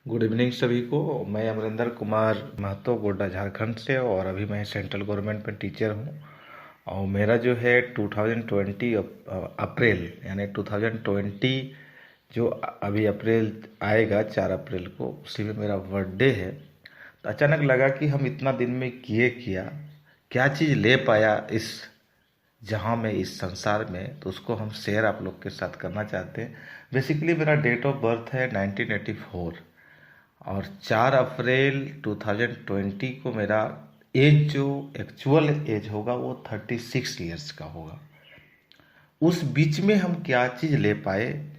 Good evening सभी को। मैं अमरिंदर कुमार महतो गोड्डा झारखंड से, और अभी मैं सेंट्रल गवर्नमेंट में टीचर हूँ। और मेरा जो है 2020 अप्रैल यानी 2020 जो अभी अप्रैल आएगा 4 अप्रैल को, उसी में मेरा बर्थडे है। तो अचानक लगा कि हम इतना दिन में किए क्या चीज़ ले पाया इस जहाँ में इस संसार में, तो उसको हम शेयर आप लोग के साथ करना चाहते हैं। बेसिकली मेरा डेट ऑफ बर्थ है 1984, और 4 अप्रैल 2020 को मेरा एज जो एक्चुअल एज होगा वो 36 ईयर्स का होगा। उस बीच में हम क्या चीज़ ले पाए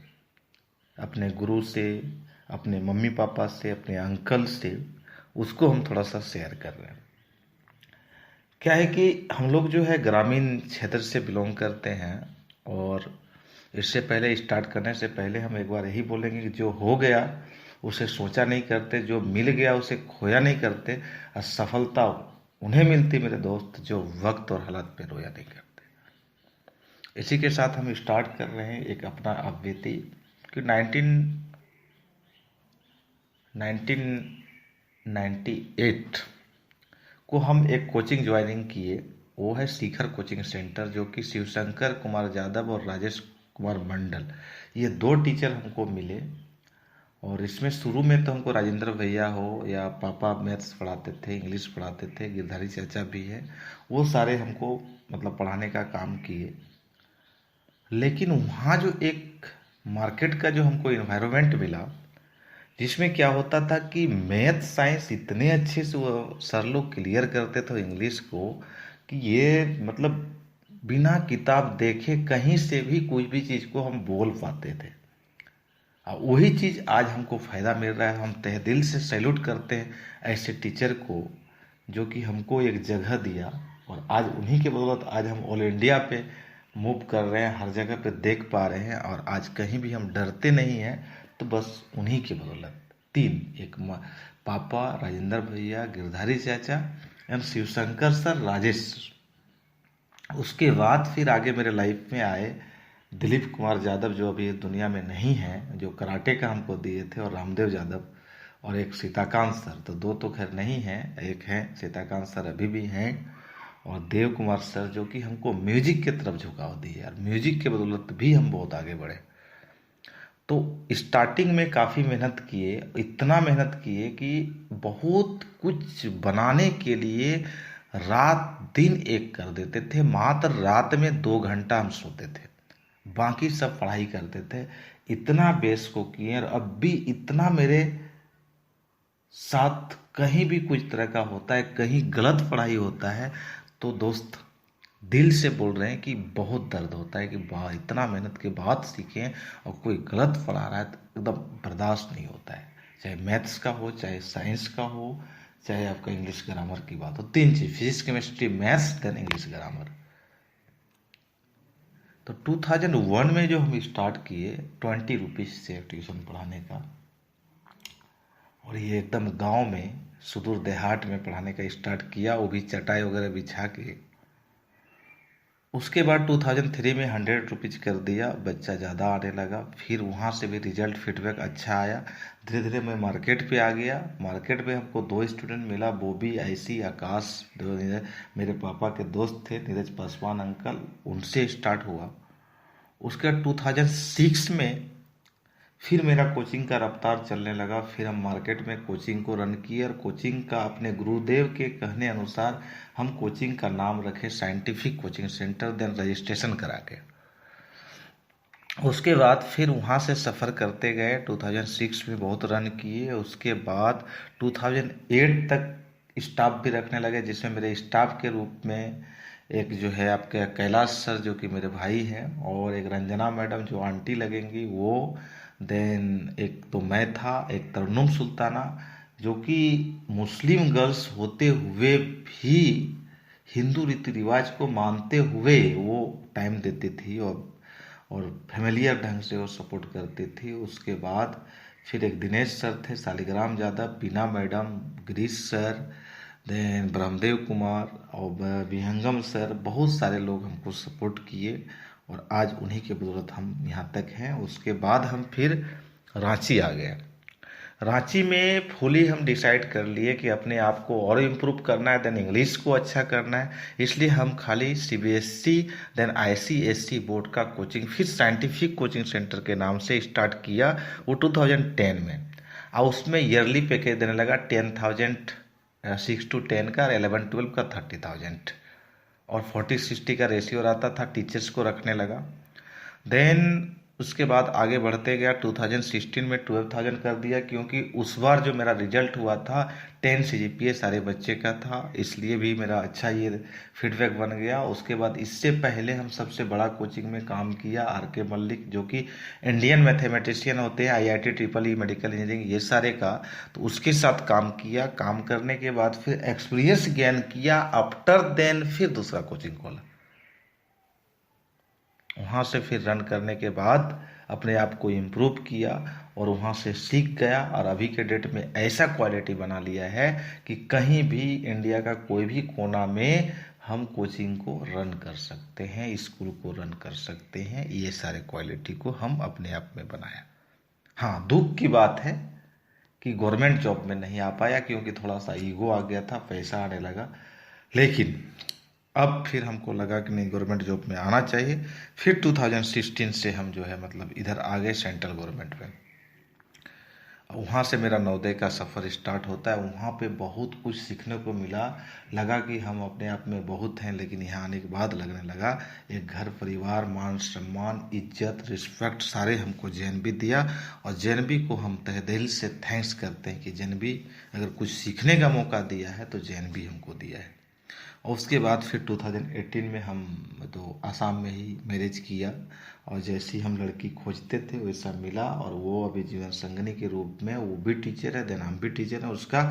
अपने गुरु से, अपने मम्मी पापा से, अपने अंकल से, उसको हम थोड़ा सा शेयर कर रहे हैं। क्या है कि हम लोग जो है ग्रामीण क्षेत्र से बिलोंग करते हैं, और इससे पहले स्टार्ट करने से पहले हम एक बार यही बोलेंगे कि जो हो गया उसे सोचा नहीं करते, जो मिल गया उसे खोया नहीं करते, और सफलता उन्हें मिलती मेरे दोस्त जो वक्त और हालात पे रोया नहीं करते। इसी के साथ हम स्टार्ट कर रहे हैं एक अपना आवृत्ति कि 1998 को हम एक कोचिंग ज्वाइनिंग किए। वो है शिखर कोचिंग सेंटर, जो कि शिवशंकर कुमार यादव और राजेश कुमार मंडल, ये दो टीचर हमको मिले। और इसमें शुरू में तो हमको राजेंद्र भैया हो या पापा मैथ्स पढ़ाते थे, इंग्लिश पढ़ाते थे, गिरधारी चाचा भी है, वो सारे हमको मतलब पढ़ाने का काम किए। लेकिन वहाँ जो एक मार्केट का जो हमको इन्वायरमेंट मिला, जिसमें क्या होता था कि मैथ साइंस इतने अच्छे से वो सर लोग क्लियर करते थे इंग्लिश को, कि ये मतलब बिना किताब देखे कहीं से भी कोई भी चीज़ को हम बोल पाते थे। वही चीज़ आज हमको फ़ायदा मिल रहा है। हम तहे दिल से सैल्यूट करते हैं ऐसे टीचर को, जो कि हमको एक जगह दिया, और आज उन्हीं के बदौलत आज हम ऑल इंडिया पे मूव कर रहे हैं, हर जगह पे देख पा रहे हैं, और आज कहीं भी हम डरते नहीं हैं। तो बस उन्हीं के बदौलत तीन, एक पापा, राजेंद्र भैया, गिरधारी चाचा एंड शिवशंकर सर, राजेश। उसके बाद फिर आगे मेरे लाइफ में आए दिलीप कुमार यादव, जो अभी दुनिया में नहीं है, जो कराटे का हमको दिए थे, और रामदेव यादव, और एक सीताकांत सर। तो दो तो खैर नहीं हैं, एक हैं सीताकांत सर अभी भी हैं, और देव कुमार सर जो कि हमको म्यूजिक की तरफ झुकाव दिए, और म्यूजिक के बदौलत भी हम बहुत आगे बढ़े। तो स्टार्टिंग में काफ़ी मेहनत किए, इतना मेहनत किए कि बहुत कुछ बनाने के लिए रात दिन एक कर देते थे। मात्र रात में 2 घंटा हम सोते थे, बाकी सब पढ़ाई करते थे। इतना बेस को किए, और अब भी इतना मेरे साथ कहीं भी कुछ तरह का होता है, कहीं गलत पढ़ाई होता है, तो दोस्त दिल से बोल रहे हैं कि बहुत दर्द होता है कि वाह, इतना मेहनत के बाद सीखें और कोई गलत पढ़ा रहा है तो एकदम बर्दाश्त नहीं होता है। चाहे मैथ्स का हो, चाहे साइंस का हो, चाहे आपका इंग्लिश ग्रामर की बात हो, तीन चीज, physics, chemistry, maths, then English grammar. तो 2001 में जो हम स्टार्ट किए 20 रुपीज़ से ट्यूशन पढ़ाने का, और ये एकदम गांव में सुदूर देहात में पढ़ाने का स्टार्ट किया, वो भी चटाई वगैरह बिछा के। उसके बाद 2003 में 100 रुपीज़ कर दिया, बच्चा ज़्यादा आने लगा, फिर वहाँ से भी रिजल्ट फीडबैक अच्छा आया। धीरे धीरे मैं मार्केट पे आ गया। मार्केट में हमको दो स्टूडेंट मिला, बॉबी, आईसी, आकाश, दो मेरे पापा के दोस्त थे, नीरज पासवान अंकल, उनसे स्टार्ट हुआ। उसके बाद 2006 में फिर मेरा कोचिंग का रफ्तार चलने लगा। फिर हम मार्केट में कोचिंग को रन किए, और कोचिंग का अपने गुरुदेव के कहने अनुसार हम कोचिंग का नाम रखे scientific coaching centre, then registration करा के। उसके बाद फिर वहाँ से सफ़र करते गए, 2006 में बहुत रन किए। उसके बाद 2008 तक स्टाफ भी रखने लगे, जिसमें मेरे स्टाफ के रूप में एक जो है आपके कैलाश सर, जो कि मेरे भाई हैं, और एक रंजना मैडम जो आंटी लगेंगी वो, देन एक तो मैं था, एक तरन्नुम सुल्ताना, जो कि मुस्लिम गर्ल्स होते हुए भी हिंदू रीति रिवाज को मानते हुए वो टाइम देती थी, और फैमिलियर ढंग से वो सपोर्ट करती थी। उसके बाद फिर एक दिनेश सर थे, Shaligram Yadav, Bina madam, Girish sir, then Brahmadev Kumar और विहंगम सर, बहुत सारे लोग हमको सपोर्ट किए, और आज उन्हीं के बदौलत हम यहाँ तक हैं। उसके बाद हम फिर रांची आ गए। रांची में फुली हम डिसाइड कर लिए कि अपने आप को और इम्प्रूव करना है, देन इंग्लिश को अच्छा करना है, इसलिए हम खाली सीबीएसई देन आईसीएसई बोर्ड का कोचिंग फिर साइंटिफिक कोचिंग सेंटर के नाम से स्टार्ट किया वो 2010 में। और उसमें ईयरली पैकेज देने लगा 10,000 6 to 10 का, 11-12 का 30,000 और 40-60 का रेशियो रहता था, टीचर्स को रखने लगा। देन उसके बाद आगे बढ़ते गया, 2016 में 12,000 कर दिया, क्योंकि उस बार जो मेरा रिजल्ट हुआ था 10 CGPA सारे बच्चे का था, इसलिए भी मेरा अच्छा ये फीडबैक बन गया। उसके बाद इससे पहले हम सबसे बड़ा कोचिंग में काम किया RK मल्लिक, जो कि इंडियन मैथमेटिशियन होते हैं, IIT EEE मेडिकल इंजीनियरिंग ये सारे का, तो उसके साथ काम किया। काम करने के बाद फिर एक्सपीरियंस गेन किया, आफ्टर देन फिर दूसरा कोचिंग खोला। वहाँ से फिर रन करने के बाद अपने आप को इम्प्रूव किया और वहाँ से सीख गया, और अभी के डेट में ऐसा क्वालिटी बना लिया है कि कहीं भी इंडिया का कोई भी कोना में हम कोचिंग को रन कर सकते हैं, स्कूल को रन कर सकते हैं। ये सारे क्वालिटी को हम अपने आप में बनाया। हाँ, दुख की बात है कि गवर्नमेंट जॉब में नहीं आ पाया, क्योंकि थोड़ा सा ईगो आ गया था, पैसा आने लगा। लेकिन अब फिर हमको लगा कि नहीं, गवर्नमेंट जॉब में आना चाहिए। फिर 2016 से हम जो है मतलब इधर आ गए सेंट्रल गवर्नमेंट में। वहाँ से मेरा नवोदय का सफ़र स्टार्ट होता है। वहाँ पे बहुत कुछ सीखने को मिला, लगा कि हम अपने आप में बहुत हैं, लेकिन यहाँ आने के बाद लगने लगा एक घर परिवार, मान सम्मान, इज्जत, रिस्पेक्ट सारे हमको JNB दिया। और JNB को हम तहे दिल से थैंक्स करते हैं कि JNB अगर कुछ सीखने का मौका दिया है तो JNB हमको दिया है। और उसके बाद फिर 2018 में हम तो आसाम में ही मैरिज किया, और जैसी हम लड़की खोजते थे वैसा मिला, और वो अभी जीवन संगनी के रूप में वो भी टीचर है, देन हम भी टीचर हैं। उसका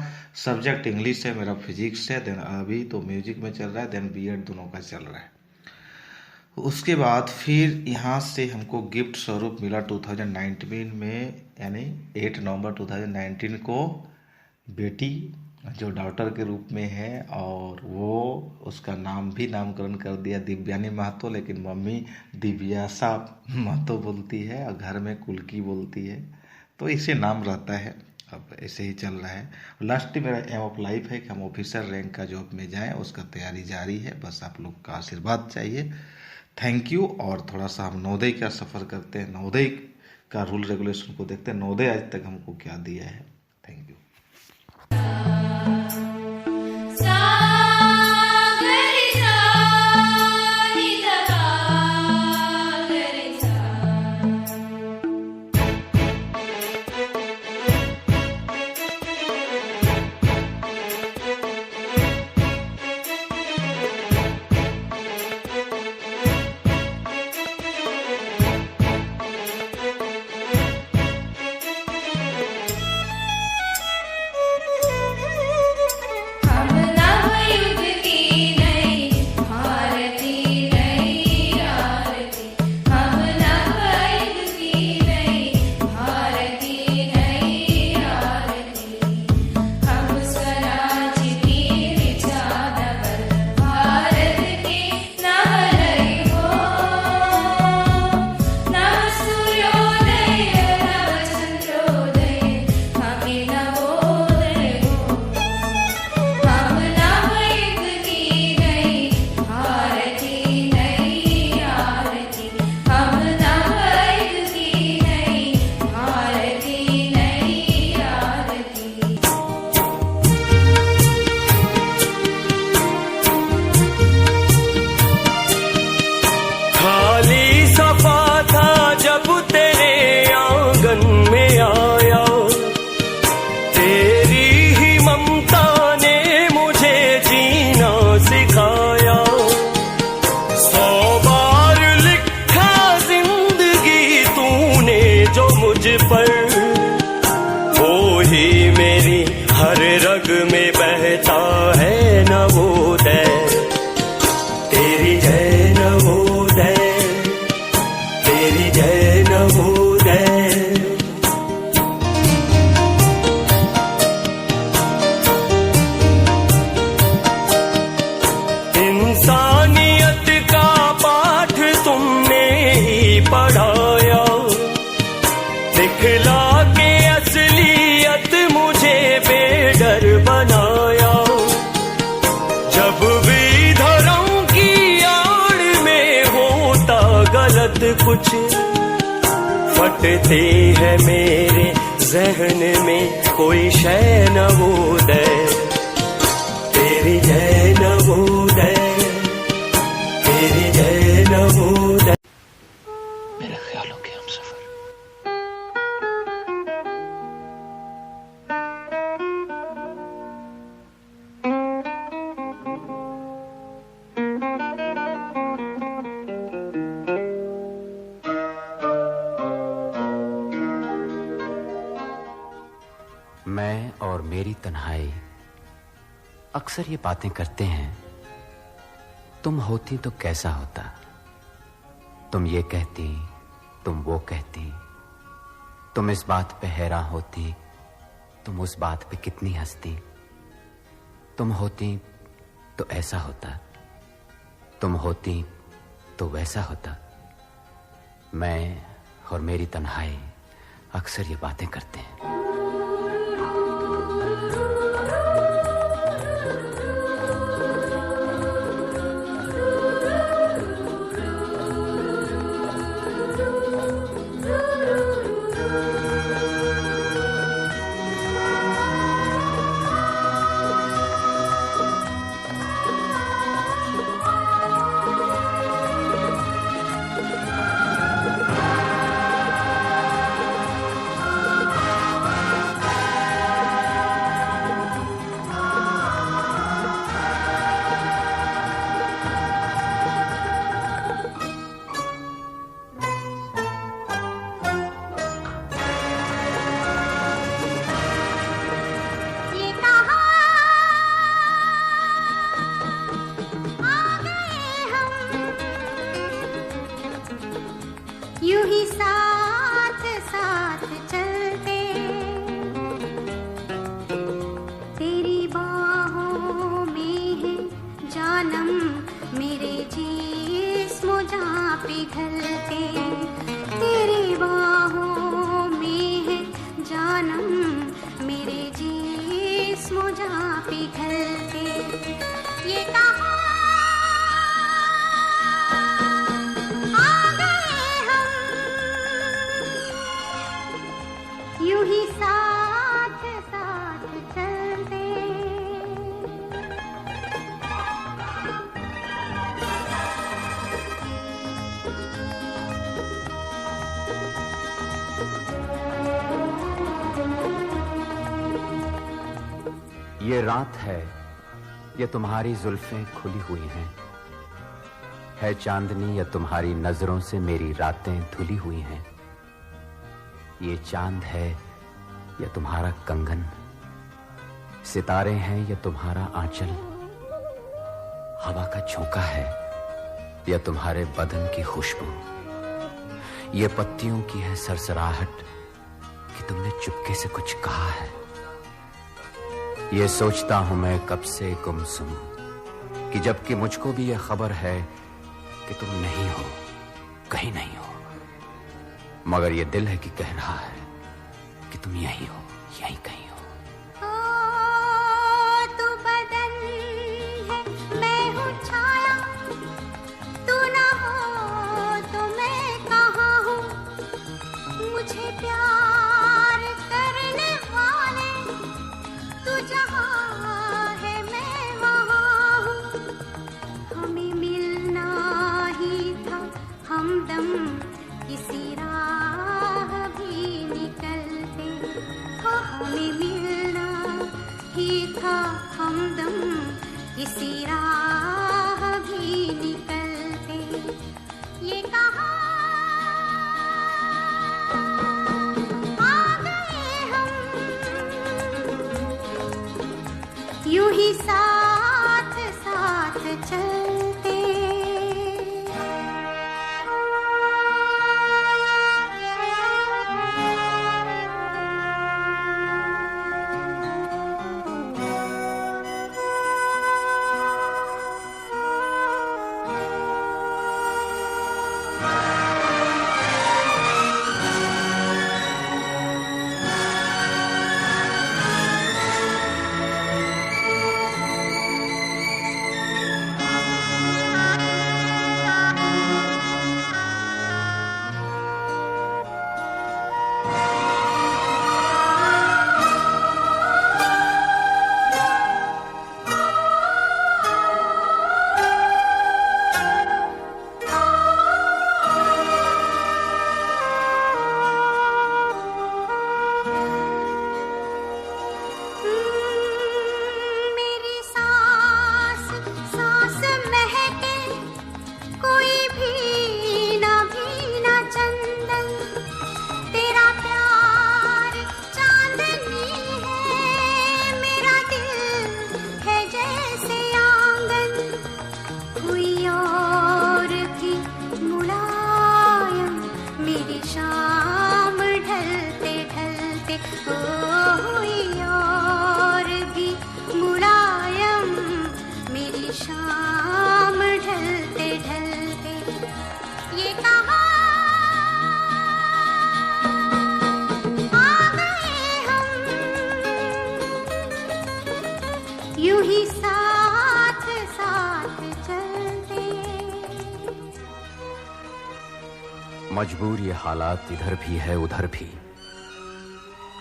सब्जेक्ट इंग्लिश है, मेरा फिजिक्स है, देन अभी तो म्यूजिक में चल रहा है, देन बीएड दोनों का चल रहा है। उसके बाद फिर यहाँ से हमको गिफ्ट स्वरूप मिला 2019 में, यानी 8 नवंबर 2019 को बेटी जो डॉटर के रूप में है, और वो उसका नाम भी नामकरण कर दिया दिव्यानी महतो, लेकिन मम्मी दिव्यासा महतो बोलती है और घर में कुल्की बोलती है, तो इसे नाम रहता है। अब ऐसे ही चल रहा है। लास्ट मेरा एम ऑफ लाइफ है कि हम ऑफिसर रैंक का जॉब में जाएं, उसका तैयारी जारी है, बस आप लोग का आशीर्वाद चाहिए। Thank you. और थोड़ा सा हम नवोदय का सफ़र करते हैं, नवोदय का रूल रेगुलेशन को देखते हैं, नवोदय आज तक हमको क्या दिया है। Thank you. पढ़ाया, दिखला के असलियत फटते है मेरे जहन में कोई शय नवोदय, तेरी जय नवोदय, तेरी जय नवोदय। मेरे ख्यालों के हम सफर। मैं और मेरी तन्हाई अक्सर ये बातें करते हैं, तुम होती तो कैसा होता, तुम ये कहती, तुम वो कहती, तुम इस बात पे हैरान होती, तुम उस बात पे कितनी हंसती, तुम होती तो ऐसा होता, तुम होती तो वैसा होता। मैं और मेरी तन्हाई अक्सर ये बातें करते हैं। यूं ही साथ साथ चलते, तेरी बाहों में है जानम मेरे जिस्म जहाँ पिघलते, तेरी बाहों में है जानम मेरे जिस्म जहाँ पिघलते। ये कहा यूं ही साथ साथ चलते। ये रात है, ये तुम्हारी जुल्फें खुली हुई हैं, है चांदनी या तुम्हारी नजरों से मेरी रातें धुली हुई हैं। ये चांद है या तुम्हारा कंगन, सितारे हैं या तुम्हारा आंचल, हवा का झोंका है या तुम्हारे बदन की खुशबू, ये पत्तियों की है सरसराहट कि तुमने चुपके से कुछ कहा है। ये सोचता हूं मैं कब से गुमसुम कि जबकि मुझको भी ये खबर है कि तुम नहीं हो, कहीं नहीं हो, मगर ये दिल है कि कह रहा है कि तुम यहीं हो, यहीं कहीं हो। तू बदन है, मैं हूँ छाया, तू ना हो तो मैं कहाँ हूँ। मुझे प्यार करने वाले तू जहाँ है मैं वहाँ हूँ। हमें मिलना ही था हमदम किसी राह भी निकलते, हमें मिलना ही था हमदम किसी राह भी निकलते। ये कहा आ गए हम, यूं ही साथ साथ चलते। मजबूर ये हालात इधर भी है उधर भी,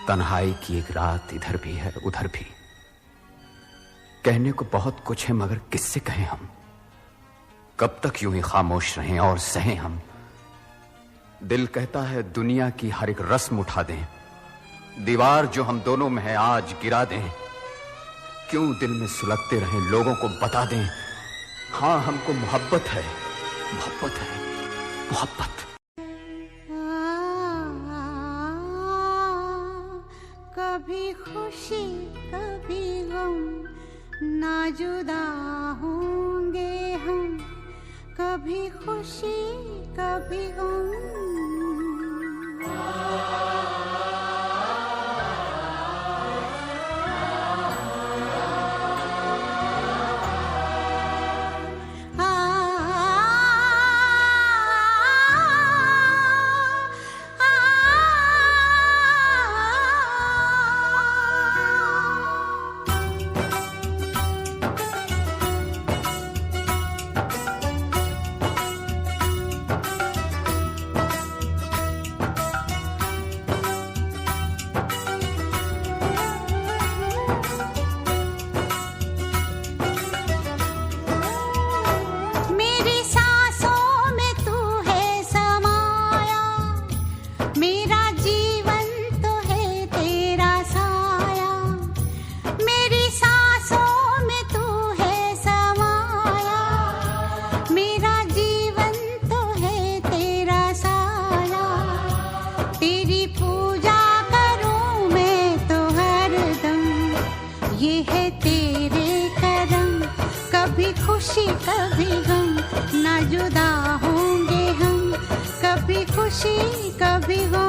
तन्हाई की एक रात इधर भी है उधर भी। कहने को बहुत कुछ है मगर किससे कहें हम, कब तक यूं ही खामोश रहें और सहें हम। दिल कहता है दुनिया की हर एक रस्म उठा दें, दीवार जो हम दोनों में है आज गिरा दें। क्यों दिल में सुलगते रहें, लोगों को बता दें, हाँ हमको मोहब्बत है, मोहब्बत है, मोहब्बत। कभी खुशी कभी गम, ना जुदा होंगे हम, कभी खुशी कभी गम। खुशी कभी गम, ना जुदा होंगे हम, कभी खुशी कभी गम।